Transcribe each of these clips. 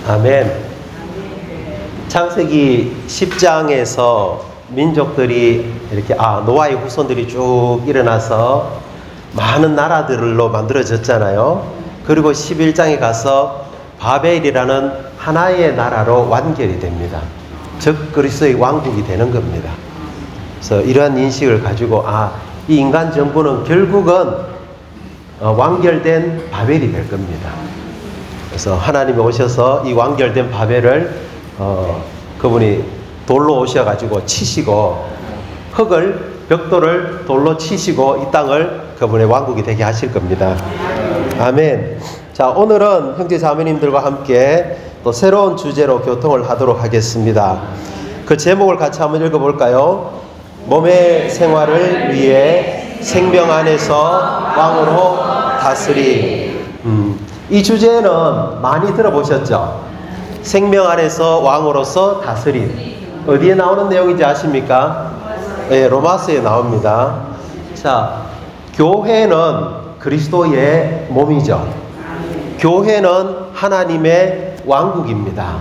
아멘. 창세기 10장에서 민족들이 이렇게 노아의 후손들이 쭉 일어나서 많은 나라들로 만들어졌잖아요. 그리고 11장에 가서 바벨이라는 하나의 나라로 완결이 됩니다. 즉 그리스도의 왕국이 되는 겁니다. 그래서 이러한 인식을 가지고 이 인간 정부는 결국은 완결된 바벨이 될 겁니다. 그래서 하나님이 오셔서 이 완결된 바벨을 그분이 돌로 오셔가지고 치시고 벽돌을 돌로 치시고 이 땅을 그분의 왕국이 되게 하실 겁니다. 아멘. 자, 오늘은 형제 자매님들과 함께 또 새로운 주제로 교통을 하도록 하겠습니다. 그 제목을 같이 한번 읽어볼까요? 몸의 생활을 위해 생명 안에서 왕으로 다스리. 이 주제는 많이 들어보셨죠? 생명 안에서 왕으로서 다스림. 어디에 나오는 내용인지 아십니까? 네, 로마서에 나옵니다. 자, 교회는 그리스도의 몸이죠. 교회는 하나님의 왕국입니다.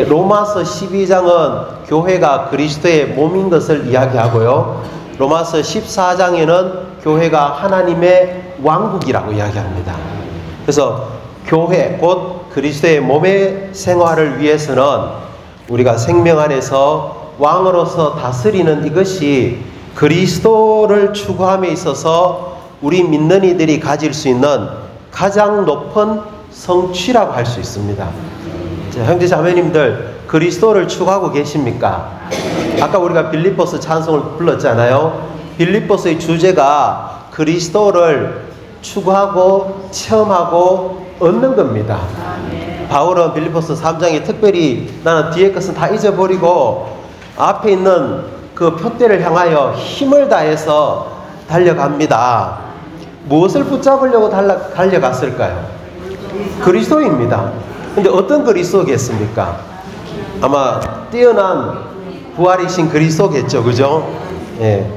로마서 12장은 교회가 그리스도의 몸인 것을 이야기하고요. 로마서 14장에는 교회가 하나님의 왕국이라고 이야기합니다. 그래서 교회, 곧 그리스도의 몸의 생활을 위해서는 우리가 생명 안에서 왕으로서 다스리는 이것이 그리스도를 추구함에 있어서 우리 믿는 이들이 가질 수 있는 가장 높은 성취라고 할 수 있습니다. 자, 형제 자매님들, 그리스도를 추구하고 계십니까? 아까 우리가 빌립보서 찬송을 불렀잖아요. 빌립보서의 주제가 그리스도를 추구하고 체험하고 얻는 겁니다. 바울은 빌립보서 3장에 특별히 나는 뒤에 것은 다 잊어버리고 앞에 있는 그 표대를 향하여 힘을 다해서 달려갑니다. 무엇을 붙잡으려고 달려갔을까요? 그리스도입니다. 근데 어떤 그리스도겠습니까? 아마 뛰어난 부활이신 그리스도겠죠, 그죠? 예.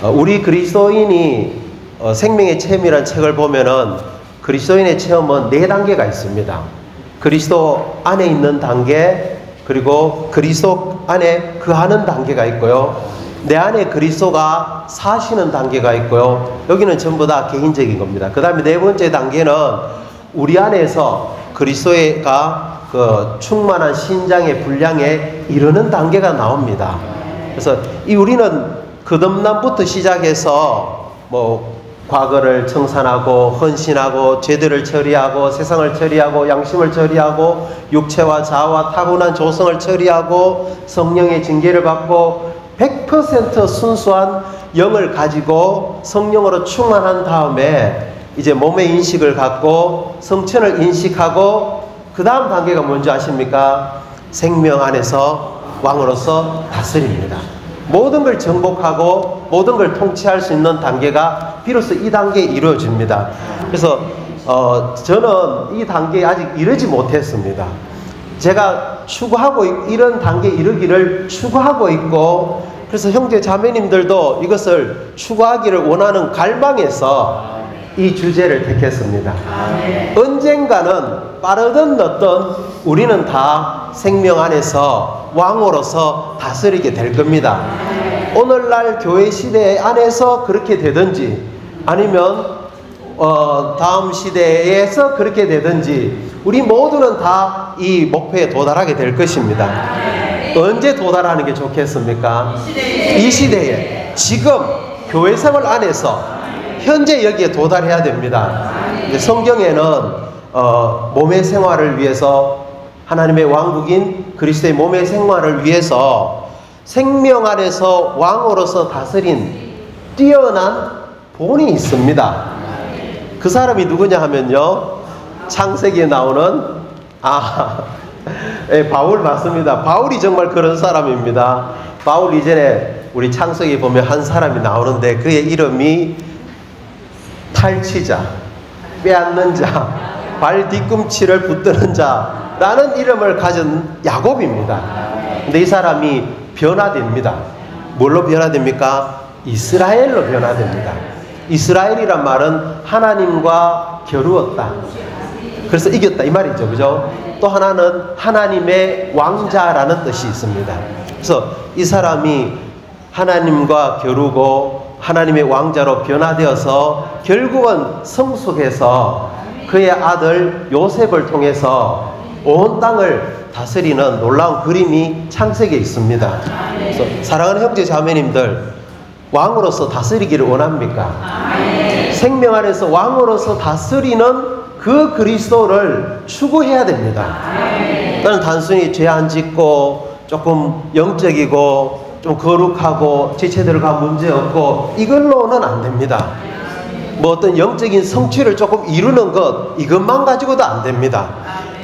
우리 그리스도인이 생명의 체험이라는 책을 보면은 그리스도인의 체험은 4단계가 있습니다. 그리스도 안에 있는 단계, 그리고 그리스도 안에 거하는 단계가 있고요. 내 안에 그리스도가 사시는 단계가 있고요. 여기는 전부 다 개인적인 겁니다. 그 다음에 4번째 단계는 우리 안에서 그리스도가 그 충만한 신장의 분량에 이르는 단계가 나옵니다. 그래서 우리는 거듭남부터 시작해서 과거를 청산하고 헌신하고 죄들을 처리하고 세상을 처리하고 양심을 처리하고 육체와 자아와 타고난 조성을 처리하고 성령의 징계를 받고 100% 순수한 영을 가지고 성령으로 충만한 다음에 이제 몸의 인식을 갖고 성천을 인식하고 그 다음 단계가 뭔지 아십니까? 생명 안에서 왕으로서 다스립니다. 모든 걸 정복하고 모든 걸 통치할 수 있는 단계가 비로소 이 단계에 이루어집니다. 그래서 저는 이 단계에 아직 이르지 못했습니다. 제가 추구하고 이런 단계에 이르기를 추구하고 있고, 그래서 형제 자매님들도 이것을 추구하기를 원하는 갈망에서 이 주제를 택했습니다. 언젠가는 빠르든 늦든 우리는 다 생명 안에서 왕으로서 다스리게 될 겁니다. 오늘날 교회 시대 안에서 그렇게 되든지 아니면 다음 시대에서 그렇게 되든지 우리 모두는 다 이 목표에 도달하게 될 것입니다. 언제 도달하는 게 좋겠습니까? 이 시대에 지금 교회 생활 안에서 현재 여기에 도달해야 됩니다. 성경에는 몸의 생활을 위해서 하나님의 왕국인 그리스도의 몸의 생활을 위해서 생명 안에서 왕으로서 다스린 뛰어난 본이 있습니다. 그 사람이 누구냐 하면요, 창세기에 나오는 바울 맞습니다. 바울이 정말 그런 사람입니다. 바울 이전에 우리 창세기에 보면 한 사람이 나오는데 그의 이름이 탈취자, 빼앗는 자, 발 뒤꿈치를 붙드는 자 라는 이름을 가진 야곱입니다. 근데 이 사람이 변화됩니다. 뭘로 변화됩니까? 이스라엘로 변화됩니다. 이스라엘이란 말은 하나님과 겨루었다, 그래서 이겼다 이 말이죠. 그죠? 또 하나는 하나님의 왕자라는 뜻이 있습니다. 그래서 이 사람이 하나님과 겨루고 하나님의 왕자로 변화되어서 결국은 성숙해서 그의 아들 요셉을 통해서 온 땅을 다스리는 놀라운 그림이 창세기에 있습니다. 그래서 사랑하는 형제 자매님들, 왕으로서 다스리기를 원합니까? 생명 안에서 왕으로서 다스리는 그 그리스도를 추구해야 됩니다. 나는 단순히 죄 안 짓고 조금 영적이고 좀 거룩하고 지체대로 가 문제 없고 이걸로는 안 됩니다. 뭐 어떤 영적인 성취를 조금 이루는 것, 이것만 가지고도 안 됩니다.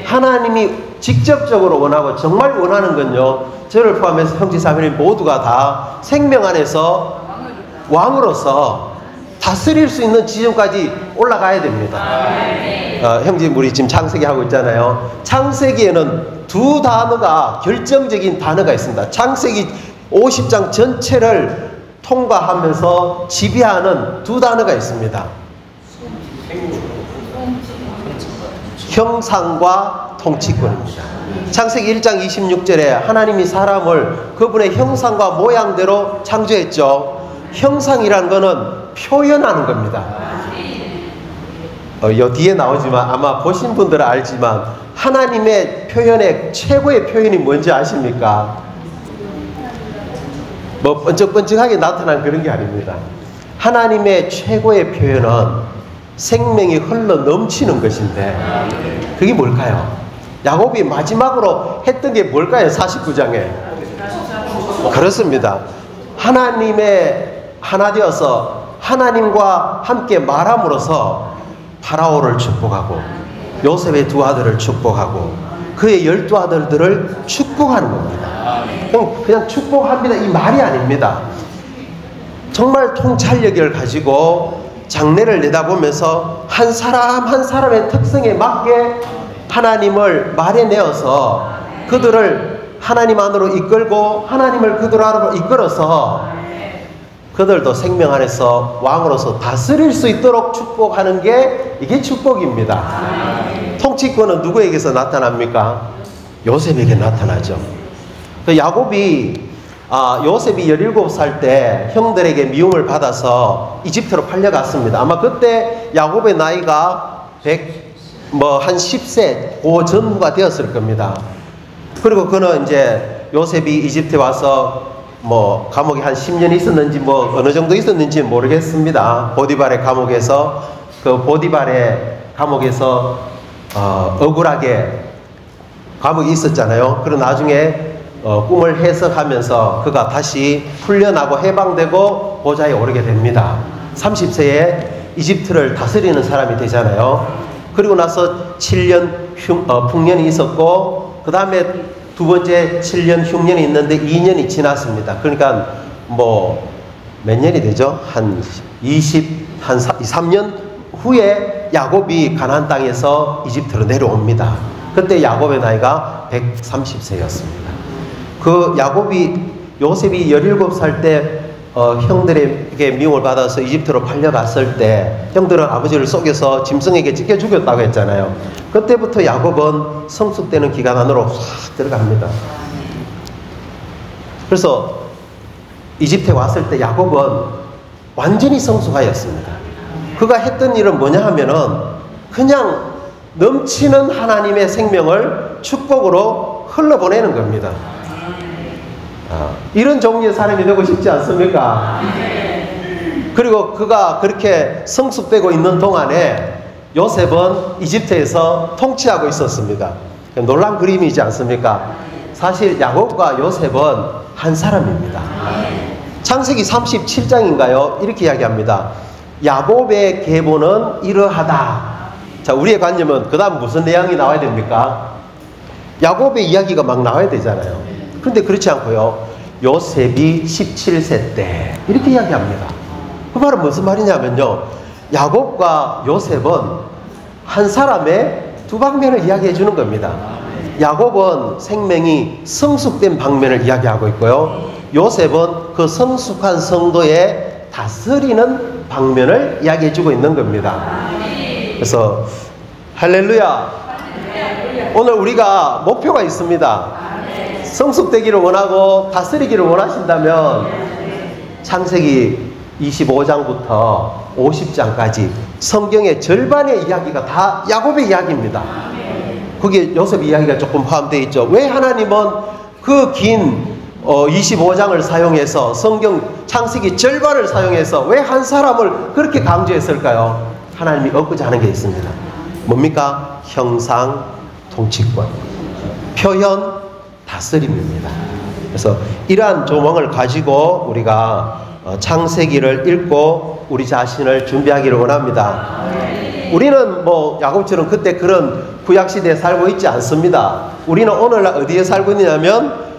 하나님이 직접적으로 원하고 정말 원하는 건요, 저를 포함해서 형제 자매님 모두가 다 생명 안에서 왕으로서 다스릴 수 있는 지점까지 올라가야 됩니다. 형제, 우리 지금 창세기 하고 있잖아요. 창세기에는 두 단어가, 결정적인 단어가 있습니다. 창세기 50장 전체를 통과하면서 지배하는 두 단어가 있습니다. 형상과 통치권입니다. 창세기 1장 26절에 하나님이 사람을 그분의 형상과 모양대로 창조했죠. 형상이라는 것은 표현하는 겁니다. 요 뒤에 나오지만 아마 보신 분들은 알지만 하나님의 표현의 최고의 표현이 뭔지 아십니까? 뭐 번쩍번쩍하게 나타난 그런 게 아닙니다. 하나님의 최고의 표현은 생명이 흘러 넘치는 것인데 그게 뭘까요? 야곱이 마지막으로 했던 게 뭘까요? 49장에 그렇습니다. 하나님의 하나 되어서 하나님과 함께 말함으로써 파라오를 축복하고 요셉의 두 아들을 축복하고 그의 12아들들을 축복하는 겁니다. 그냥 축복합니다 이 말이 아닙니다. 정말 통찰력을 가지고 장래를 내다보면서 한 사람 한 사람의 특성에 맞게 하나님을 마련내어서 그들을 하나님 안으로 이끌고 하나님을 그들 안으로 이끌어서 그들도 생명 안에서 왕으로서 다스릴 수 있도록 축복하는 게 이게 축복입니다. 통치권은 누구에게서 나타납니까? 요셉에게 나타나죠. 그 야곱이 요셉이 17살 때 형들에게 미움을 받아서 이집트로 팔려갔습니다. 아마 그때 야곱의 나이가 한 10세 그 전후가 되었을 겁니다. 그리고 그는 이제 요셉이 이집트에 와서 뭐 감옥에 한 10년 있었는지 뭐 어느 정도 있었는지 모르겠습니다. 보디발의 감옥에서 그 보디발의 감옥에서 억울하게 감옥에 있었잖아요. 그리고 나중에 꿈을 해석하면서 그가 다시 풀려나고 해방되고 보좌에 오르게 됩니다. 30세에 이집트를 다스리는 사람이 되잖아요. 그리고 나서 7년 풍년이 있었고 그 다음에 두 번째 7년 흉년이 있는데 2년이 지났습니다. 그러니까 뭐 몇 년이 되죠? 한 3년 후에 야곱이 가나안 땅에서 이집트로 내려옵니다. 그때 야곱의 나이가 130세였습니다. 그 요셉이 17살 때 형들에게 미움을 받아서 이집트로 팔려갔을 때 형들은 아버지를 속여서 짐승에게 찢겨 죽였다고 했잖아요. 그때부터 야곱은 성숙되는 기간 안으로 확 들어갑니다. 그래서 이집트에 왔을 때 야곱은 완전히 성숙하였습니다. 그가 했던 일은 뭐냐 하면은 그냥 넘치는 하나님의 생명을 축복으로 흘러보내는 겁니다. 이런 종류의 사람이 되고 싶지 않습니까? 그리고 그가 그렇게 성숙되고 있는 동안에 요셉은 이집트에서 통치하고 있었습니다. 놀라운 그림이지 않습니까? 사실 야곱과 요셉은 한 사람입니다. 창세기 37장인가요? 이렇게 이야기합니다. 야곱의 계보는 이러하다. 자, 우리의 관념은 그 다음 무슨 내용이 나와야 됩니까? 야곱의 이야기가 막 나와야 되잖아요. 그런데 그렇지 않고요. 요셉이 17세 때 이렇게 이야기합니다. 그 말은 무슨 말이냐면요. 야곱과 요셉은 한 사람의 두 방면을 이야기해 주는 겁니다. 야곱은 생명이 성숙된 방면을 이야기하고 있고요. 요셉은 그 성숙한 성도의 다스리는 방면을 이야기해 주고 있는 겁니다. 그래서 할렐루야. 오늘 우리가 목표가 있습니다. 성숙되기를 원하고 다스리기를 원하신다면 창세기 25장부터 50장까지 성경의 절반의 이야기가 다 야곱의 이야기입니다. 거기에 요셉 이야기가 조금 포함되어 있죠. 왜 하나님은 그 긴 25장을 사용해서 성경 창세기 절반을 사용해서 왜 한 사람을 그렇게 강조했을까요? 하나님이 얻고자 하는 게 있습니다. 뭡니까? 형상, 통치권, 표현, 다스림입니다. 그래서 이러한 조망을 가지고 우리가 창세기를 읽고 우리 자신을 준비하기를 원합니다. 우리는 뭐 야곱처럼 그때 그런 구약시대에 살고 있지 않습니다. 우리는 오늘날 어디에 살고 있느냐면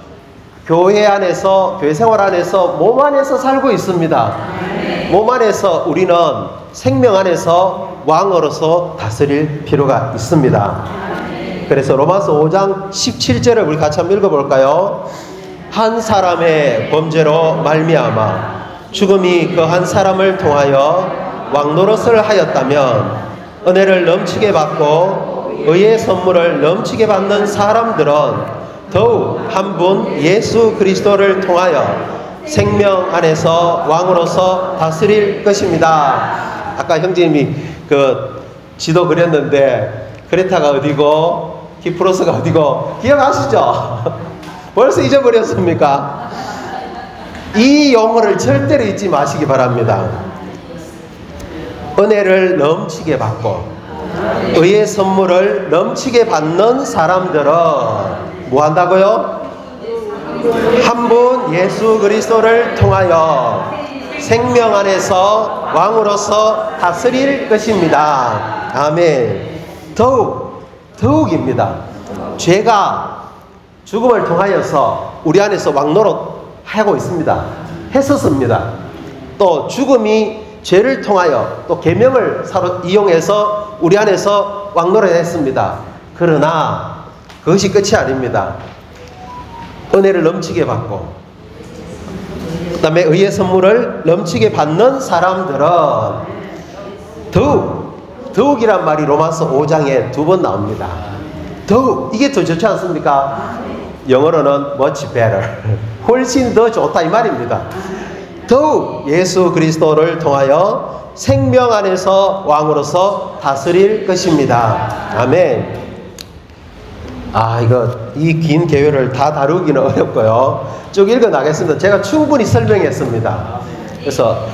교회 안에서, 교회 생활 안에서, 몸 안에서 살고 있습니다. 몸 안에서 우리는 생명 안에서 왕으로서 다스릴 필요가 있습니다. 그래서 로마서 5장 17절을 우리 같이 한번 읽어볼까요? 한 사람의 범죄로 말미암아 죽음이 그 한 사람을 통하여 왕노릇을 하였다면 은혜를 넘치게 받고 의의 선물을 넘치게 받는 사람들은 더욱 한 분 예수 그리스도를 통하여 생명 안에서 왕으로서 다스릴 것입니다. 아까 형제님이 그 지도 그렸는데 크레타가 어디고 키프로스가 어디고 기억하시죠? 벌써 잊어버렸습니까? 이 용어를 절대로 잊지 마시기 바랍니다. 은혜를 넘치게 받고 의의 선물을 넘치게 받는 사람들은 뭐 한다고요? 한 분 예수 그리스도를 통하여 생명 안에서 왕으로서 다스릴 것입니다. 아멘. 더욱입니다. 죄가 죽음을 통하여서 우리 안에서 왕노릇 하고 있습니다. 했었습니다. 또 죽음이 죄를 통하여 또 계명을 이용해서 우리 안에서 왕노릇 했습니다. 그러나 그것이 끝이 아닙니다. 은혜를 넘치게 받고 그 다음에 의의 선물을 넘치게 받는 사람들은 더욱이란 말이 로마서 5장에 2번 나옵니다. 더욱, 이게 더 좋지 않습니까? 영어로는 much better, 훨씬 더 좋다 이 말입니다. 더욱 예수 그리스도를 통하여 생명 안에서 왕으로서 다스릴 것입니다. 아멘. 이 긴 계율을 다 다루기는 어렵고요. 쭉 읽어 나가겠습니다. 제가 충분히 설명했습니다. 그래서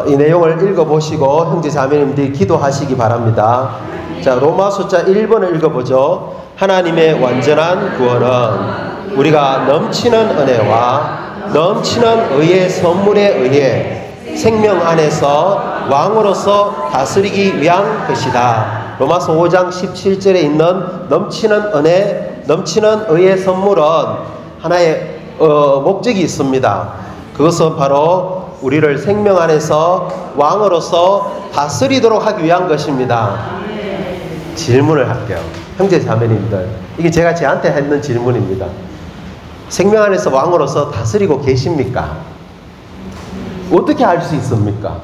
이 내용을 읽어보시고 형제 자매님들이 기도하시기 바랍니다. 자, 로마 숫자 1번을 읽어보죠. 하나님의 완전한 구원은 우리가 넘치는 은혜와 넘치는 의의 선물에 의해 생명 안에서 왕으로서 다스리기 위한 것이다. 로마서 5장 17절에 있는 넘치는 은혜, 넘치는 의의 선물은 하나의 목적이 있습니다. 그것은 바로 우리를 생명 안에서 왕으로서 다스리도록 하기 위한 것입니다. 질문을 할게요. 형제 자매님들, 이게 제가 저한테 했는 질문입니다. 생명 안에서 왕으로서 다스리고 계십니까? 어떻게 알 수 있습니까?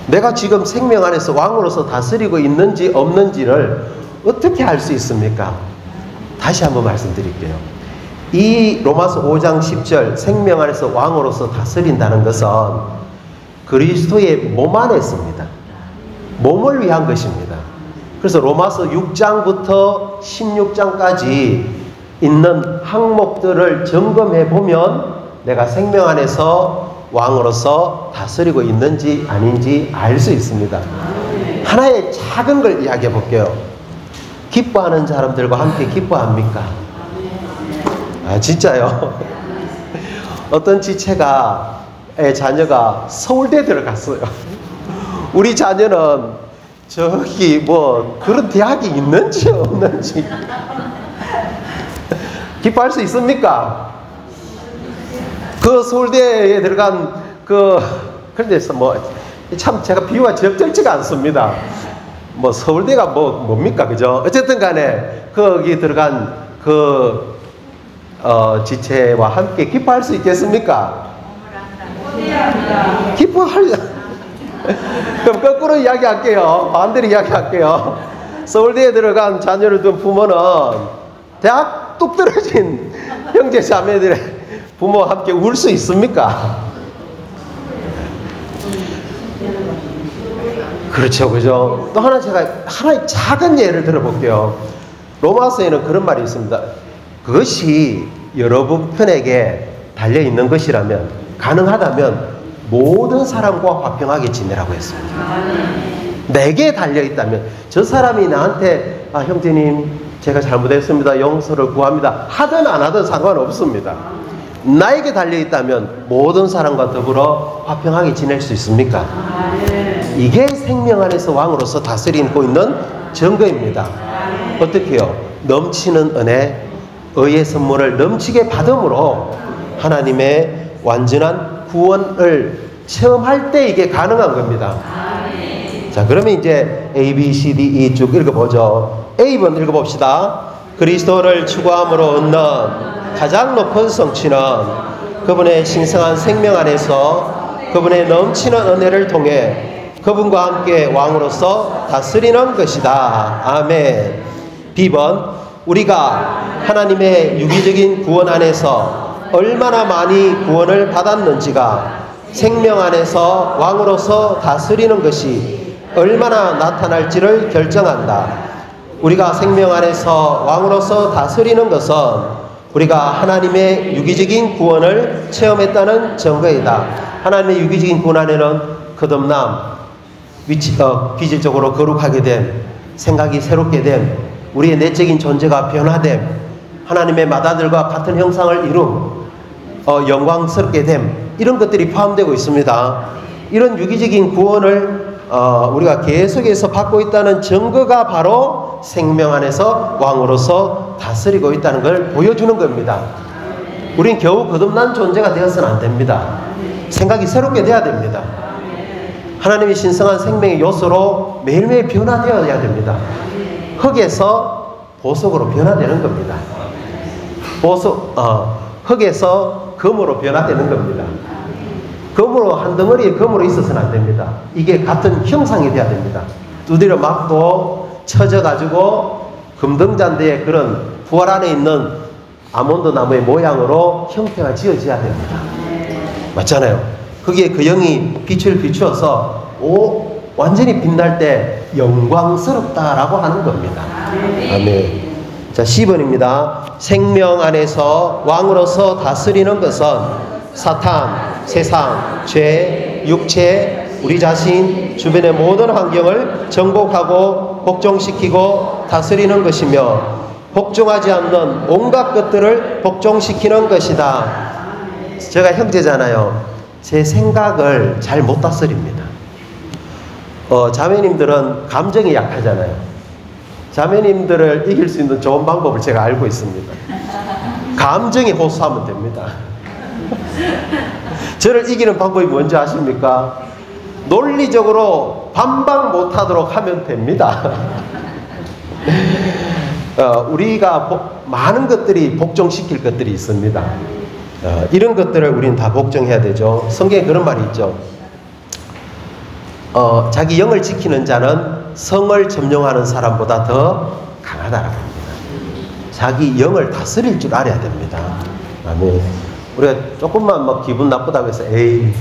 내가 지금 생명 안에서 왕으로서 다스리고 있는지 없는지를 어떻게 알 수 있습니까? 다시 한번 말씀드릴게요. 이 로마서 5장 10절 생명 안에서 왕으로서 다스린다는 것은 그리스도의 몸 안에 있습니다. 몸을 위한 것입니다. 그래서 로마서 6장부터 16장까지 있는 항목들을 점검해 보면 내가 생명 안에서 왕으로서 다스리고 있는지 아닌지 알 수 있습니다. 하나의 작은 걸 이야기해 볼게요. 기뻐하는 사람들과 함께 기뻐합니까? 진짜요? 어떤 지체가의 자녀가 서울대에 들어갔어요. 우리 자녀는 저기 뭐 그런 대학이 있는지 없는지 기뻐할 수 있습니까? 그 서울대에 들어간 그런데서 참 제가 비유가 적절치가 않습니다. 서울대가 뭡니까, 그죠? 어쨌든 간에 거기 들어간 지체와 함께 기뻐할 수 있겠습니까? 그럼 거꾸로 이야기할게요. 반대로 이야기할게요. 서울대에 들어간 자녀를 둔 부모는 대학 뚝 떨어진 형제 자매들의 부모와 함께 울 수 있습니까? 그렇죠, 그죠? 또 하나 제가 하나의 작은 예를 들어볼게요. 로마서에는 그런 말이 있습니다. 그것이 여러분에게 달려있는 것이라면, 가능하다면 모든 사람과 화평하게 지내라고 했습니다. 내게 달려있다면, 저 사람이 나한테 형제님 제가 잘못했습니다, 용서를 구합니다 하든 안 하든 상관없습니다. 나에게 달려있다면 모든 사람과 더불어 화평하게 지낼 수 있습니까? 이게 생명 안에서 왕으로서 다스리고 있는 증거입니다. 어떻게 해요? 넘치는 은혜, 의의 선물을 넘치게 받음으로 하나님의 완전한 구원을 체험할 때 이게 가능한 겁니다. 자, 그러면 이제 A, B, C, D, E 쭉 읽어보죠. A번 읽어봅시다. 그리스도를 추구함으로 얻는 가장 높은 성취는 그분의 신성한 생명 안에서 그분의 넘치는 은혜를 통해 그분과 함께 왕으로서 다스리는 것이다. 아멘. B번, 우리가 하나님의 유기적인 구원 안에서 얼마나 많이 구원을 받았는지가 생명 안에서 왕으로서 다스리는 것이 얼마나 나타날지를 결정한다. 우리가 생명 안에서 왕으로서 다스리는 것은 우리가 하나님의 유기적인 구원을 체험했다는 증거이다. 하나님의 유기적인 구원 안에는 거듭남, 기질적으로 거룩하게 됨, 생각이 새롭게 됨, 우리의 내적인 존재가 변화됨, 하나님의 맏아들과 같은 형상을 이룸, 영광스럽게 됨, 이런 것들이 포함되고 있습니다. 이런 유기적인 구원을 우리가 계속해서 받고 있다는 증거가 바로 생명 안에서 왕으로서 다스리고 있다는 걸 보여주는 겁니다. 우린 겨우 거듭난 존재가 되어서는 안 됩니다. 생각이 새롭게 돼야 됩니다. 하나님의 신성한 생명의 요소로 매일매일 변화되어야 됩니다. 흙에서 보석으로 변화되는 겁니다. 흙에서 금으로 변화되는 겁니다. 금으로, 한 덩어리의 금으로 있어서는 안 됩니다. 이게 같은 형상이 돼야 됩니다. 두드려 맞고 쳐져가지고 금등잔대의 그런 부활 안에 있는 아몬드 나무의 모양으로 형태가 지어져야 됩니다. 맞잖아요. 거기에 그 영이 빛을 비추어서 완전히 빛날 때 영광스럽다라고 하는 겁니다. 아멘. 자, 10번입니다. 생명 안에서 왕으로서 다스리는 것은 사탄, 세상, 죄, 육체, 우리 자신, 주변의 모든 환경을 정복하고 복종시키고 다스리는 것이며 복종하지 않는 온갖 것들을 복종시키는 것이다. 제가 형제잖아요. 제 생각을 잘 못 다스립니다. 자매님들은 감정이 약하잖아요. 자매님들을 이길 수 있는 좋은 방법을 제가 알고 있습니다. 감정에 호소하면 됩니다. 저를 이기는 방법이 뭔지 아십니까? 논리적으로 반박 못하도록 하면 됩니다. 우리가 많은 것들이 복종시킬 것들이 있습니다. 이런 것들을 우리는 다 복종해야 되죠. 성경에 그런 말이 있죠. 자기 영을 지키는 자는 성을 점령하는 사람보다 더 강하다라고 합니다. 자기 영을 다스릴 줄 알아야 됩니다. 아멘. 우리가 조금만 막 기분 나쁘다고 해서 에이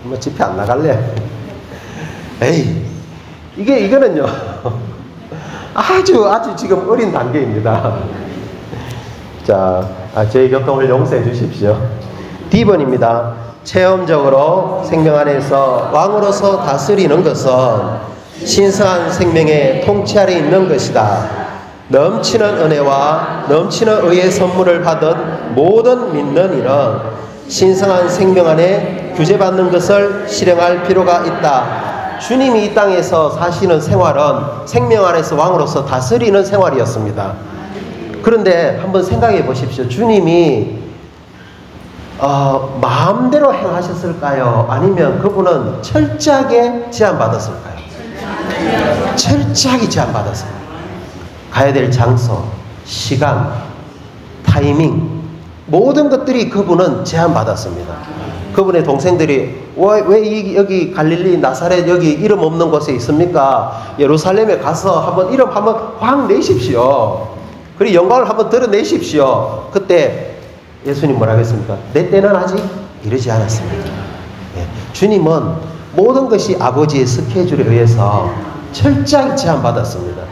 뭐 집회 안 나갈래? 에이 이거는요 아주 지금 어린 단계입니다. 자, 저희 교통을 용서해 주십시오. D번입니다. 체험적으로 생명 안에서 왕으로서 다스리는 것은 신성한 생명의 통치 아래 있는 것이다. 넘치는 은혜와 넘치는 의의 선물을 받은 모든 믿는 이는 신성한 생명 안에 규제받는 것을 실행할 필요가 있다. 주님이 이 땅에서 사시는 생활은 생명 안에서 왕으로서 다스리는 생활이었습니다. 그런데 한번 생각해 보십시오. 주님이 마음대로 행하셨을까요? 아니면 그분은 철저하게 제한받았을까요? 철저하게 제한받았습니다. 가야 될 장소, 시간, 타이밍 모든 것들이 그분은 제한받았습니다. 그분의 동생들이 왜 여기 갈릴리 나사렛 여기 이름 없는 곳에 있습니까? 예루살렘에 가서 한번 이름 한번 확 내십시오. 그리고 영광을 한번 드러내십시오. 그때 예수님 뭐라고 했습니까? 내 때는 아직 이르지 않았습니다. 예, 주님은 모든 것이 아버지의 스케줄에 의해서 철저히 제한받았습니다.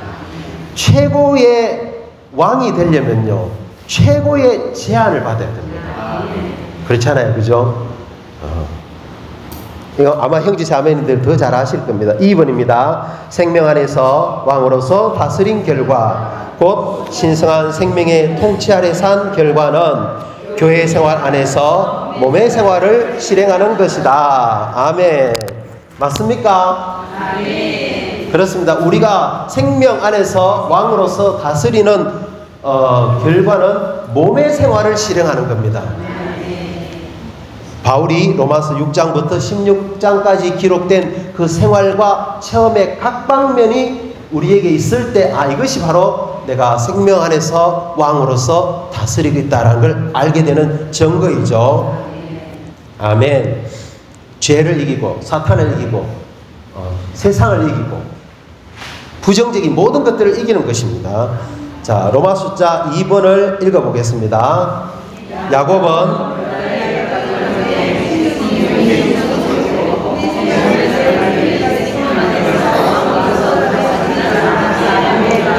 최고의 왕이 되려면요, 최고의 제한을 받아야 됩니다. 그렇잖아요, 그죠? 이거 아마 형제 자매님들 더 잘 아실 겁니다. 2번입니다. 생명 안에서 왕으로서 다스린 결과, 곧 신성한 생명의 통치 아래 산 결과는 교회 생활 안에서 몸의 생활을 실행하는 것이다. 아멘. 맞습니까? 아멘. 그렇습니다. 우리가 생명 안에서 왕으로서 다스리는 결과는 몸의 생활을 실행하는 겁니다. 바울이 로마서 6장부터 16장까지 기록된 그 생활과 체험의 각 방면이 우리에게 있을 때, 이것이 바로 내가 생명 안에서 왕으로서 다스리고 있다는 걸 알게 되는 증거이죠. 아멘. 죄를 이기고 사탄을 이기고 세상을 이기고 부정적인 모든 것들을 이기는 것입니다. 자, 로마 숫자 2번을 읽어보겠습니다. 야곱은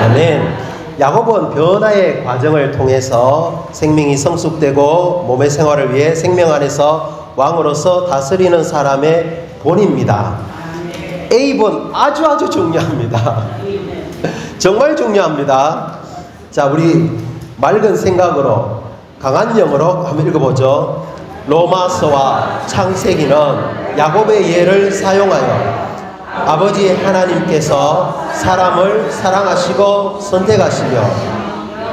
아멘. 야곱은 변화의 과정을 통해서 생명이 성숙되고 몸의 생활을 위해 생명 안에서 왕으로서 다스리는 사람의 본입니다. A번 아주 중요합니다. 정말 중요합니다. 자, 우리 맑은 생각으로 강한 영어로 한번 읽어보죠. 로마서와 창세기는 야곱의 예를 사용하여 아버지 하나님께서 사람을 사랑하시고 선택하시며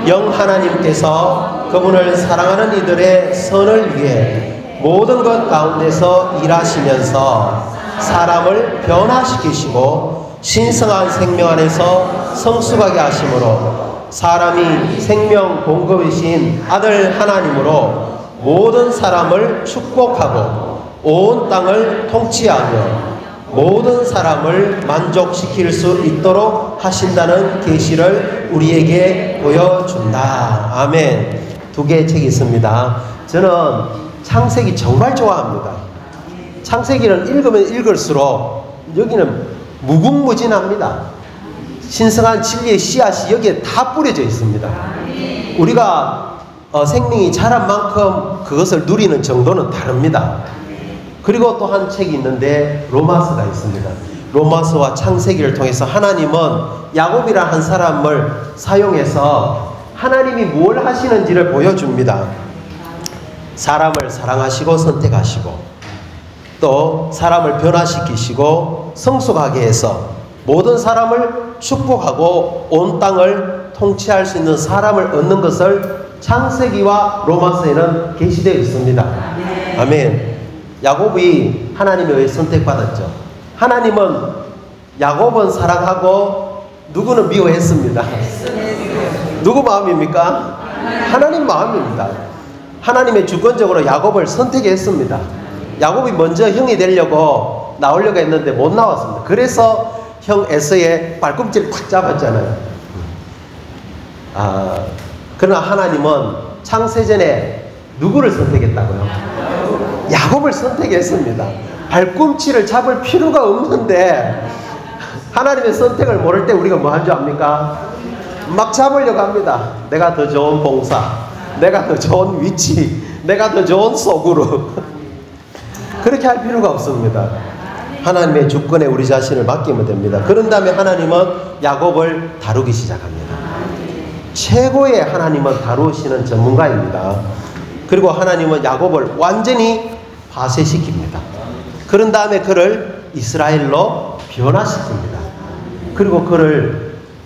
영 하나님께서 그분을 사랑하는 이들의 선을 위해 모든 것 가운데서 일하시면서 사람을 변화시키시고 신성한 생명 안에서 성숙하게 하심으로 사람이 생명 공급이신 아들 하나님으로 모든 사람을 축복하고 온 땅을 통치하며 모든 사람을 만족시킬 수 있도록 하신다는 계시를 우리에게 보여준다. 아멘. 두 개의 책이 있습니다. 저는 창세기 정말 좋아합니다. 창세기는 읽으면 읽을수록 여기는 무궁무진합니다. 신성한 진리의 씨앗이 여기에 다 뿌려져 있습니다. 우리가 생명이 자란 만큼 그것을 누리는 정도는 다릅니다. 그리고 또 한 책이 있는데 로마서가 있습니다. 로마서와 창세기를 통해서 하나님은 야곱이라는 한 사람을 사용해서 하나님이 뭘 하시는지를 보여줍니다. 사람을 사랑하시고 선택하시고 또 사람을 변화시키시고 성숙하게 해서 모든 사람을 축복하고 온 땅을 통치할 수 있는 사람을 얻는 것을 창세기와 로마서에는 게시되어 있습니다. 아멘. 야곱이 하나님에 의해 선택받았죠. 하나님은 야곱은 사랑하고 누구는 미워했습니다. 누구 마음입니까? 하나님 마음입니다. 하나님의 주권적으로 야곱을 선택했습니다. 야곱이 먼저 형이 되려고 나오려고 했는데 못 나왔습니다. 그래서 형 에서의 발꿈치를 탁 잡았잖아요. 그러나 하나님은 창세전에 누구를 선택했다고요? 야곱을 선택했습니다. 발꿈치를 잡을 필요가 없는데 하나님의 선택을 모를 때 우리가 뭐 할 줄 압니까? 막 잡으려고 합니다. 내가 더 좋은 봉사, 내가 더 좋은 위치, 내가 더 좋은 소그룹. 그렇게 할 필요가 없습니다. 하나님의 주권에 우리 자신을 맡기면 됩니다. 그런 다음에 하나님은 야곱을 다루기 시작합니다. 최고의 하나님은 다루시는 전문가입니다. 그리고 하나님은 야곱을 완전히 파쇄시킵니다. 그런 다음에 그를 이스라엘로 변화시킵니다. 그리고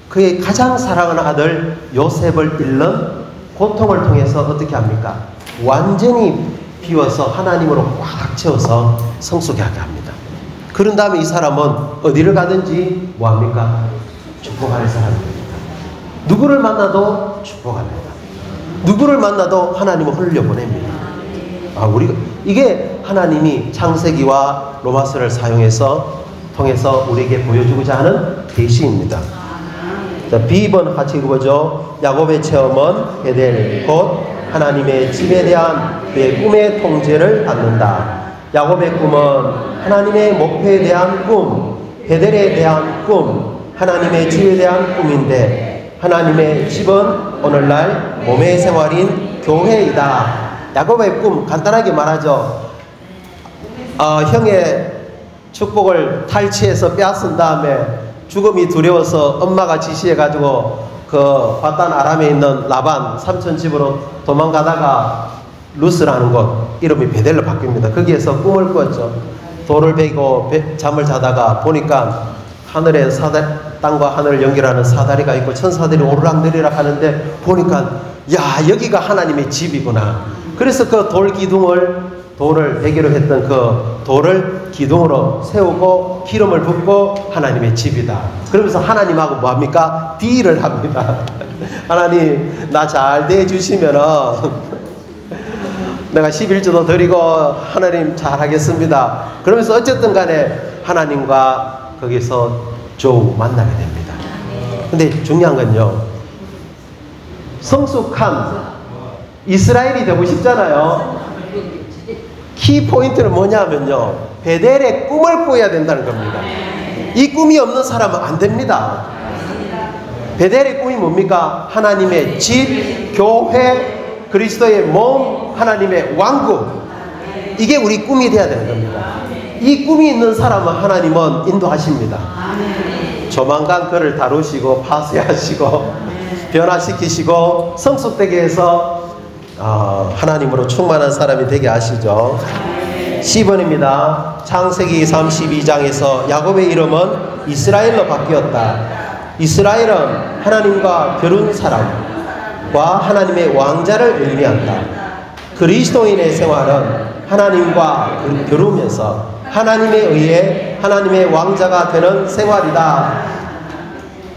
그의 가장 사랑하는 아들 요셉을 잃는 고통을 통해서 어떻게 합니까? 완전히 비워서 하나님으로 꽉 채워서 성숙하게 합니다. 그런 다음에 이 사람은 어디를 가든지 뭐합니까? 축복하는 사람입니다. 누구를 만나도 축복합니다. 누구를 만나도 하나님을 흘려보냅니다. 이게 하나님이 창세기와 로마서를 통해서 우리에게 보여주고자 하는 계시입니다. 자, B번 같이 읽어보죠. 야곱의 체험은 베델, 곧 하나님의 집에 대한 그의 꿈의 통제를 받는다. 야곱의 꿈은 하나님의 목표에 대한 꿈, 베델에 대한 꿈, 하나님의 집에 대한 꿈인데, 하나님의 집은 오늘날 몸의 생활인 교회이다. 야곱의 꿈 간단하게 말하죠. 형의 축복을 탈취해서 빼앗은 다음에 죽음이 두려워서 엄마가 지시해가지고 그 바단 아람에 있는 라반 삼촌 집으로 도망가다가 루스라는 곳, 이름이 베델로 바뀝니다. 거기에서 꿈을 꿨죠. 돌을 베고 잠을 자다가 보니까 하늘에 땅과 하늘을 연결하는 사다리가 있고 천사들이 오르락내리락 하는데 보니까 야, 여기가 하나님의 집이구나. 그래서 그 돌을 베개로 했던 그 돌을 기둥으로 세우고 기름을 붓고 하나님의 집이다. 그러면서 하나님하고 뭐합니까? 딜을 합니다. 하나님 나 잘 대해주시면은 내가 11조도 드리고 하나님 잘하겠습니다. 그러면서 어쨌든 간에 하나님과 거기서 겨우 만나게 됩니다. 근데 중요한 건요, 성숙한 이스라엘이 되고 싶잖아요. 키포인트는 뭐냐면요, 베델의 꿈을 꿔야 된다는 겁니다. 이 꿈이 없는 사람은 안 됩니다. 베델의 꿈이 뭡니까? 하나님의 집, 교회, 그리스도의 몸, 하나님의 왕국. 이게 우리 꿈이 돼야 되는 겁니다. 이 꿈이 있는 사람은 하나님은 인도하십니다. 조만간 그를 다루시고 파쇄하시고 변화시키시고 성숙되게 해서 하나님으로 충만한 사람이 되게 하시죠. 10번입니다. 창세기 32장에서 야곱의 이름은 이스라엘로 바뀌었다. 이스라엘은 하나님과 겨룬 사람과 하나님의 왕자를 의미한다. 그리스도인의 생활은 하나님과 겨루면서 하나님에 의해 하나님의 왕자가 되는 생활이다.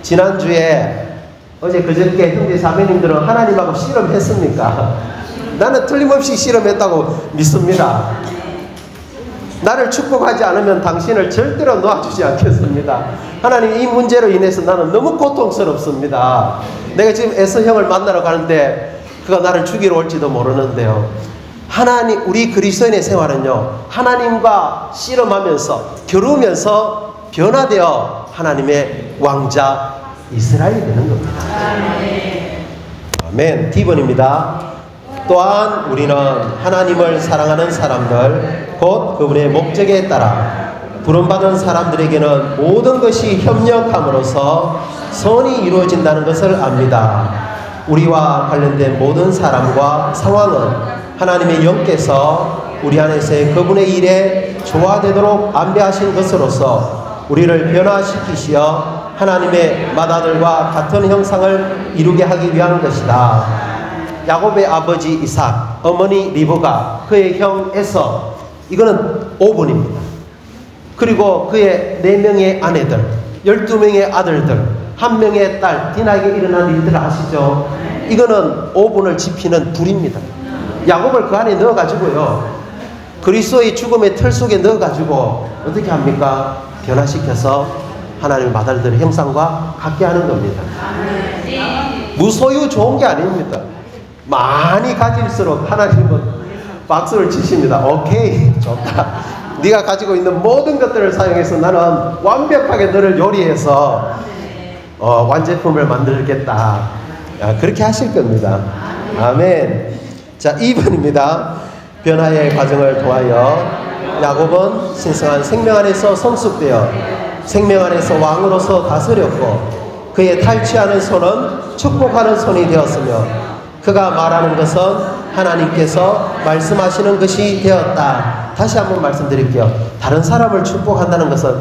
지난주에 어제 그저께 형제 자매님들은 하나님하고 씨름했습니까? 나는 틀림없이 씨름했다고 믿습니다. 나를 축복하지 않으면 당신을 절대로 놓아주지 않겠습니다. 하나님, 이 문제로 인해서 나는 너무 고통스럽습니다. 내가 지금 에서 형을 만나러 가는데 그가 나를 죽이러 올지도 모르는데요. 하나님, 우리 그리스도인의 생활은요, 하나님과 씨름하면서 겨루면서 변화되어 하나님의 왕자 이스라엘이 되는 겁니다. 아멘. D번입니다. 또한 우리는 하나님을 사랑하는 사람들, 곧 그분의 목적에 따라 부름받은 사람들에게는 모든 것이 협력함으로써 선이 이루어진다는 것을 압니다. 우리와 관련된 모든 사람과 상황은 하나님의 영께서 우리 안에서의 그분의 일에 조화되도록 안배하신 것으로서 우리를 변화시키시어 하나님의 맏아들과 같은 형상을 이루게 하기 위한 것이다. 야곱의 아버지 이삭, 어머니 리브가, 그의 형 에서, 이거는 5번입니다. 그리고 그의 4명의 아내들, 12명의 아들들, 1명의 딸, 디나에게 일어난 일들을 아시죠? 이거는 5번을 지피는 불입니다. 야곱을 그 안에 넣어가지고요, 그리스도의 죽음의 틀 속에 넣어가지고 어떻게 합니까? 변화시켜서 하나님의 맏아들의 형상과 같게 하는 겁니다. 무소유 좋은 게 아닙니다. 많이 가질수록 하나님은 박수를 치십니다. 오케이, 좋다. 네가 가지고 있는 모든 것들을 사용해서 나는 완벽하게 너를 요리해서 완제품을 만들겠다. 그렇게 하실 겁니다. 아멘. 자, 2번입니다. 변화의 과정을 통하여 야곱은 신성한 생명 안에서 성숙되어 생명 안에서 왕으로서 다스렸고, 그의 탈취하는 손은 축복하는 손이 되었으며, 그가 말하는 것은 하나님께서 말씀하시는 것이 되었다. 다시 한번 말씀드릴게요. 다른 사람을 축복한다는 것은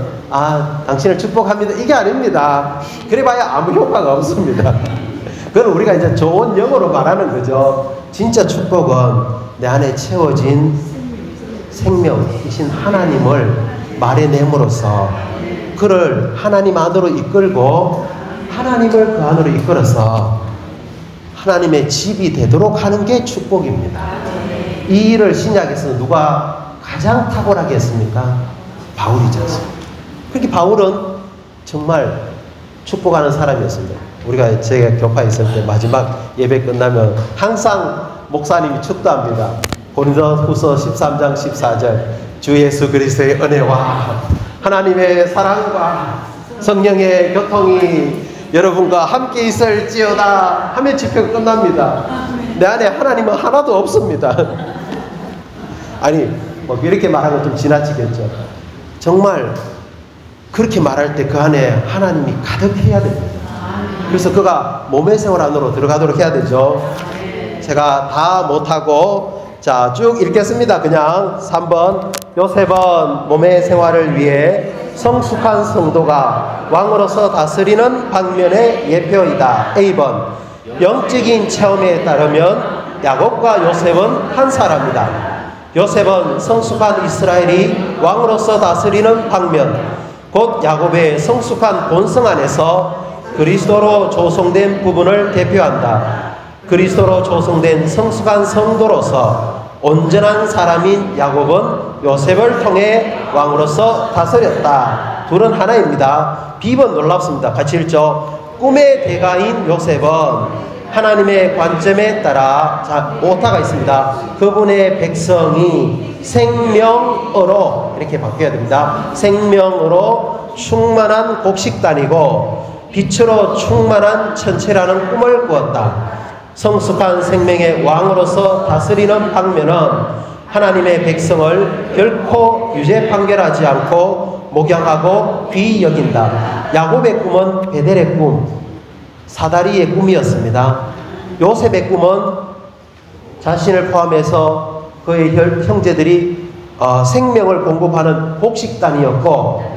당신을 축복합니다, 이게 아닙니다. 그래봐야 아무 효과가 없습니다. 그건 우리가 이제 좋은 영어로 말하는 거죠. 진짜 축복은 내 안에 채워진 생명이신 하나님을 말해냄으로써 그를 하나님 안으로 이끌고 하나님을 그 안으로 이끌어서 하나님의 집이 되도록 하는 게 축복입니다. 이 일을 신약에서 누가 가장 탁월하게 했습니까? 바울이지 않습니까? 그렇게 바울은 정말 축복하는 사람이었습니다. 우리가 제가 교파에 있을 때 마지막 예배 끝나면 항상 목사님이 축도합니다. 고린도후서 13장 14절 주 예수 그리스도의 은혜와 하나님의 사랑과 성령의 교통이 여러분과 함께 있을지어다 하면 집회가 끝납니다. 내 안에 하나님은 하나도 없습니다. 아니 뭐 이렇게 말하면 좀 지나치겠죠. 정말 그렇게 말할 때 그 안에 하나님이 가득해야 됩니다. 그래서 그가 몸의 생활 안으로 들어가도록 해야 되죠. 제가 다 못하고 자 쭉 읽겠습니다. 그냥 3번 요셉은 몸의 생활을 위해 성숙한 성도가 왕으로서 다스리는 방면의 예표이다. A번 영적인 체험에 따르면 야곱과 요셉은 한 사람이다. 요셉은 성숙한 이스라엘이 왕으로서 다스리는 방면 곧 야곱의 성숙한 본성 안에서 그리스도로 조성된 부분을 대표한다. 그리스도로 조성된 성숙한 성도로서 온전한 사람인 야곱은 요셉을 통해 왕으로서 다스렸다. 둘은 하나입니다. B번 놀랍습니다. 같이 읽죠. 꿈의 대가인 요셉은 하나님의 관점에 따라 자 오타가 있습니다. 그분의 백성이 생명으로 이렇게 바뀌어야 됩니다. 생명으로 충만한 곡식단이고 빛으로 충만한 천체라는 꿈을 꾸었다. 성숙한 생명의 왕으로서 다스리는 방면은 하나님의 백성을 결코 유죄 판결하지 않고 목양하고 귀히 여긴다. 야곱의 꿈은 베델의 꿈, 사다리의 꿈이었습니다. 요셉의 꿈은 자신을 포함해서 그의 형제들이 생명을 공급하는 곡식단이었고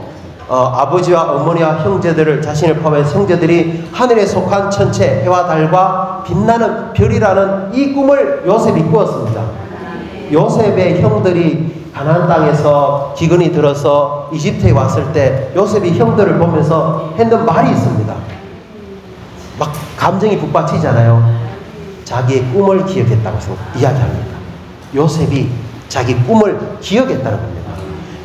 아버지와 어머니와 형제들을 자신을 포함해서 형제들이 하늘에 속한 천체 해와 달과 빛나는 별이라는 이 꿈을 요셉이 꾸었습니다. 요셉의 형들이 가나안 땅에서 기근이 들어서 이집트에 왔을 때 요셉이 형들을 보면서 했는 말이 있습니다. 막 감정이 북받치잖아요. 자기의 꿈을 기억했다고 이야기합니다. 요셉이 자기 꿈을 기억했다는 겁니다.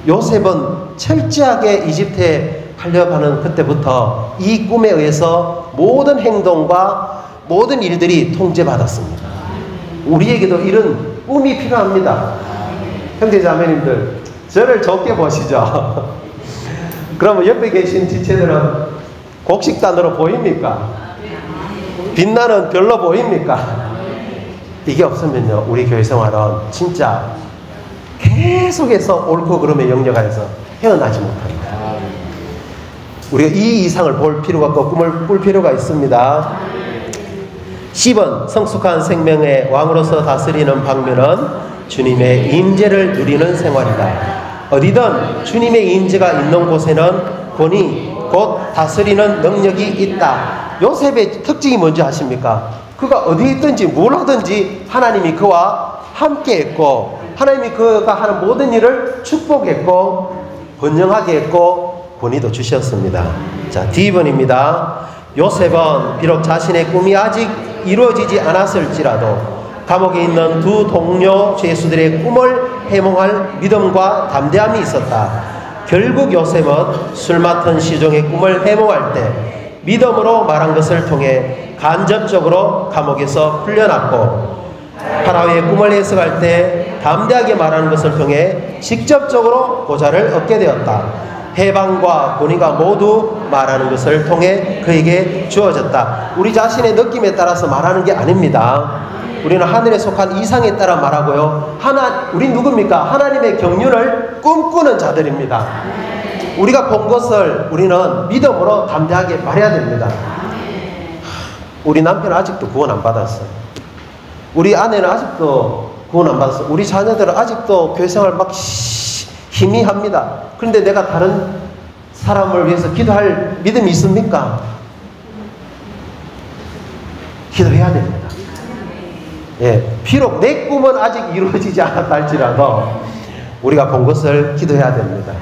요셉은 철저하게 이집트에 하려가는 그때부터 이 꿈에 의해서 모든 행동과 모든 일들이 통제받았습니다. 우리에게도 이런 꿈이 필요합니다. 형제자매님들 저를 좋게 보시죠. 그러면 옆에 계신 지체들은 곡식단으로 보입니까? 빛나는 별로 보입니까? 이게 없으면요 우리 교회 생활은 진짜 계속해서 옳고 그름의 영역 안에서 헤어나지 못합니다. 우리가 이 이상을 볼 필요가 없고 꿈을 꿀 필요가 있습니다. 10번 성숙한 생명의 왕으로서 다스리는 방면은 주님의 임재를 누리는 생활이다. 어디든 주님의 임재가 있는 곳에는 권위 곧 다스리는 능력이 있다. 요셉의 특징이 뭔지 아십니까? 그가 어디 있든지 뭘 하든지 하나님이 그와 함께 했고 하나님이 그가 하는 모든 일을 축복했고 번영하게 했고 권위도 주셨습니다. 자, D번입니다. 요셉은 비록 자신의 꿈이 아직 이루어지지 않았을지라도 감옥에 있는 두 동료 죄수들의 꿈을 해몽할 믿음과 담대함이 있었다. 결국 요셉은 술 맡은 시종의 꿈을 해몽할 때 믿음으로 말한 것을 통해 간접적으로 감옥에서 풀려났고 파라오의 꿈을 해석할 때 담대하게 말하는 것을 통해 직접적으로 보좌를 얻게 되었다. 해방과 권위가 모두 말하는 것을 통해 그에게 주어졌다. 우리 자신의 느낌에 따라서 말하는 게 아닙니다. 우리는 하늘에 속한 이상에 따라 말하고요. 우리 누굽니까? 하나님의 경륜을 꿈꾸는 자들입니다. 우리가 본 것을 우리는 믿음으로 담대하게 말해야 됩니다. 우리 남편은 아직도 구원 안 받았어요. 우리 아내는 아직도 구원 안 받았어요. 우리 자녀들은 아직도 교회생활 막 희미합니다. 그런데 내가 다른 사람을 위해서 기도할 믿음이 있습니까? 기도해야 됩니다. 예, 비록 내 꿈은 아직 이루어지지 않았다 할지라도 우리가 본 것을 기도해야 됩니다.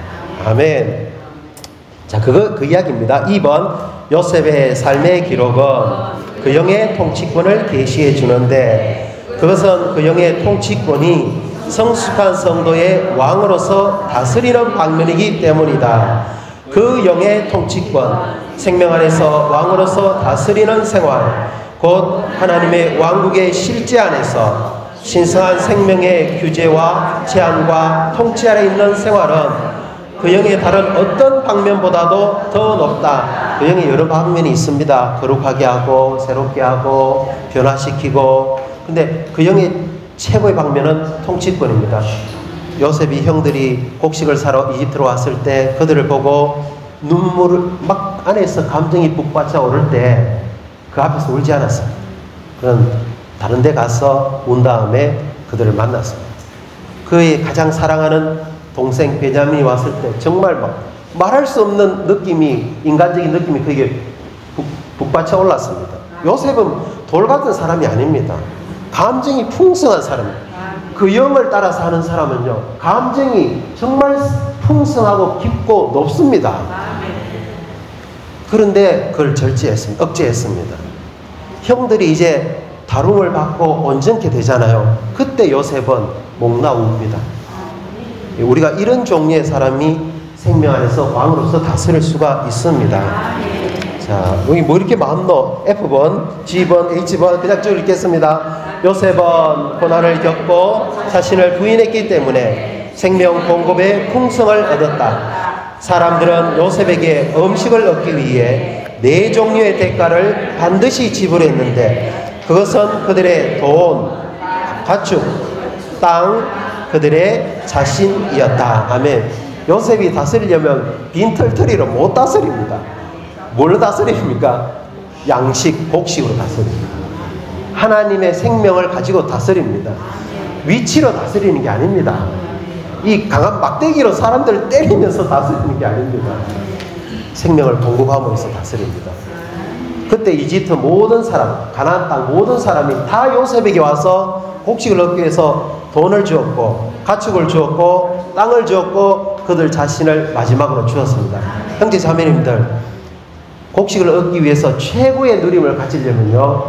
아멘. 자, 그 이야기입니다. 2번 요셉의 삶의 기록은 그 영의 통치권을 계시해 주는데 그것은 그 영의 통치권이 성숙한 성도의 왕으로서 다스리는 방면이기 때문이다. 그 영의 통치권, 생명 안에서 왕으로서 다스리는 생활, 곧 하나님의 왕국의 실제 안에서 신성한 생명의 규제와 제한과 통치 아래 있는 생활은 그 영의 다른 어떤 방면보다도 더 높다. 그 영의 여러 방면이 있습니다. 거룩하게 하고 새롭게 하고 변화시키고, 근데 그 영의 최고의 방면은 통치권입니다. 요셉이 형들이 곡식을 사러 이집트로 왔을 때 그들을 보고 눈물을 막 안에서 감정이 북받쳐 오를 때 그 앞에서 울지 않았어요. 그는 다른 데 가서 운 다음에 그들을 만났습니다. 그의 가장 사랑하는 동생 베냐민이 왔을 때 정말 막 말할 수 없는 느낌이, 인간적인 느낌이 그에게 북받쳐 올랐습니다. 요셉은 돌 같은 사람이 아닙니다. 감정이 풍성한 사람입니다. 그 영을 따라서 하는 사람은요, 감정이 정말 풍성하고 깊고 높습니다. 그런데 그걸 절제했습니다. 억제했습니다. 형들이 이제 다룸을 받고 온전케 되잖아요. 그때 요셉은 목 나옵니다. 우리가 이런 종류의 사람이 생명 안에서 왕으로서 다스릴 수가 있습니다. 자, 여기 뭐 이렇게 많노? F번, G번, H번 그냥 쭉 읽겠습니다. 요셉은 고난을 겪고 자신을 부인했기 때문에 생명 공급의 풍성을 얻었다. 사람들은 요셉에게 음식을 얻기 위해 4종류의 대가를 반드시 지불했는데 그것은 그들의 돈, 가축, 땅, 그들의 자신이었다. 아멘. 요셉이 다스리려면 빈털터리로 못 다스립니다. 뭘로 다스립니까? 양식, 곡식으로 다스립니다. 하나님의 생명을 가지고 다스립니다. 위치로 다스리는 게 아닙니다. 이 강한 막대기로 사람들을 때리면서 다스리는 게 아닙니다. 생명을 공급함으로써 다스립니다. 그때 이집트 모든 사람, 가나안 땅 모든 사람이 다 요셉에게 와서 곡식을 얻기 위해서 돈을 주었고 가축을 주었고 땅을 주었고 그들 자신을 마지막으로 주었습니다. 형제 자매님들, 곡식을 얻기 위해서 최고의 누림을 가지려면요,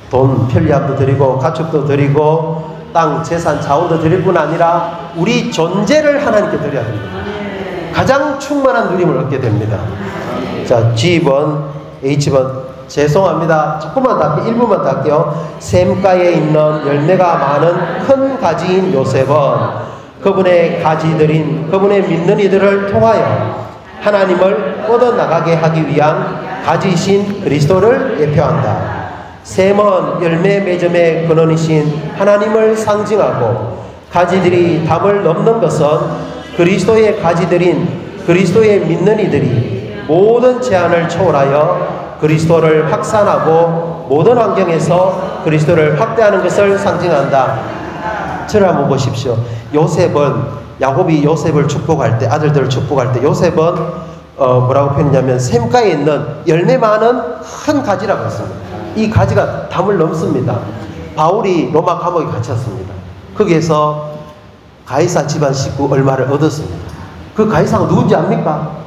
돈 편리함도 드리고 가축도 드리고 땅, 재산, 자원도 드릴 뿐 아니라 우리 존재를 하나님께 드려야 됩니다. 가장 충만한 누림을 얻게 됩니다. 자, G번, H번 죄송합니다. 조금만 더 할게요. 1분만 더 할게요. 샘가에 있는 열매가 많은 큰 가지인 요셉은 그분의 가지들인 그분의 믿는 이들을 통하여 하나님을 뻗어나가게 하기 위한 가지이신 그리스도를 예표한다. 샘은 열매 매점의 근원이신 하나님을 상징하고 가지들이 담을 넘는 것은 그리스도의 가지들인 그리스도의 믿는 이들이 모든 제한을 초월하여 그리스도를 확산하고 모든 환경에서 그리스도를 확대하는 것을 상징한다. 저를 한번 보십시오. 요셉은, 야곱이 요셉을 축복할 때, 아들들을 축복할 때 요셉은 뭐라고 표현했냐면 샘가에 있는 열매 많은 큰 가지라고 했습니다. 이 가지가 담을 넘습니다. 바울이 로마 감옥에 갇혔습니다. 거기에서 가이사 집안 식구 얼마를 얻었습니다. 그 가이사가 누군지 압니까?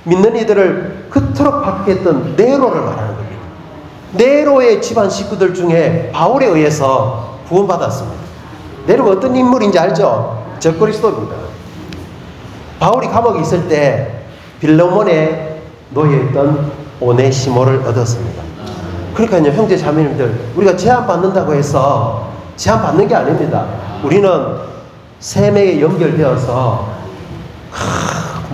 믿는 이들을 그토록 박해했던 네로를 말하는 겁니다. 네로의 집안 식구들 중에 바울에 의해서 구원받았습니다. 네로가 어떤 인물인지 알죠? 적그리스도입니다. 바울이 감옥에 있을 때 빌레몬에 놓여있던 오네시모를 얻었습니다. 그러니까요, 형제 자매님들, 우리가 제한받는다고 해서 제한받는 게 아닙니다. 우리는 샘에 연결되어서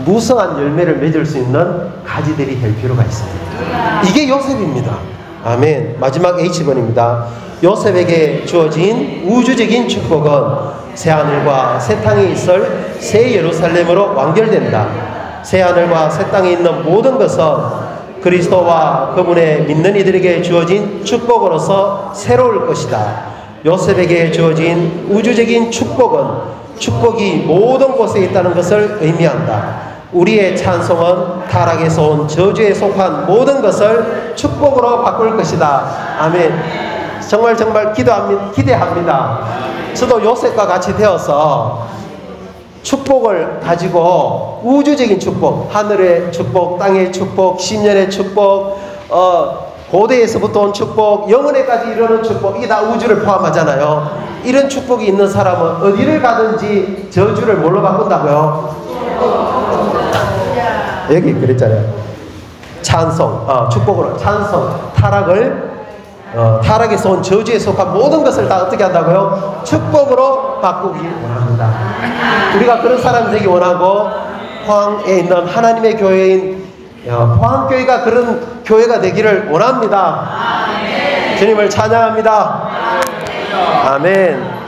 무성한 열매를 맺을 수 있는 가지들이 될 필요가 있습니다. 이게 요셉입니다. 아멘. 마지막 H번입니다. 요셉에게 주어진 우주적인 축복은 새하늘과 새 땅에 있을 새 예루살렘으로 완결된다. 새하늘과 새 땅에 있는 모든 것은 그리스도와 그분의 믿는 이들에게 주어진 축복으로서 새로울 것이다. 요셉에게 주어진 우주적인 축복은 축복이 모든 곳에 있다는 것을 의미한다. 우리의 찬송은 타락에서 온 저주에 속한 모든 것을 축복으로 바꿀 것이다. 아멘. 정말 기대합니다. 저도 요셉과 같이 되어서 축복을 가지고 우주적인 축복, 하늘의 축복, 땅의 축복, 10년의 축복, 고대에서부터 온 축복, 영원에까지 이르는 축복, 이게 다 우주를 포함하잖아요. 이런 축복이 있는 사람은 어디를 가든지 저주를 뭘로 바꾼다고요? 여기 그랬잖아요. 찬송, 축복으로 찬송, 타락에서 온 저주에 속한 모든 것을 다 어떻게 한다고요? 축복으로 바꾸기 원합니다. 우리가 그런 사람 되기 원하고, 포항에 있는 하나님의 교회인 포항교회가 그런 교회가 되기를 원합니다. 주님을 찬양합니다. 아멘.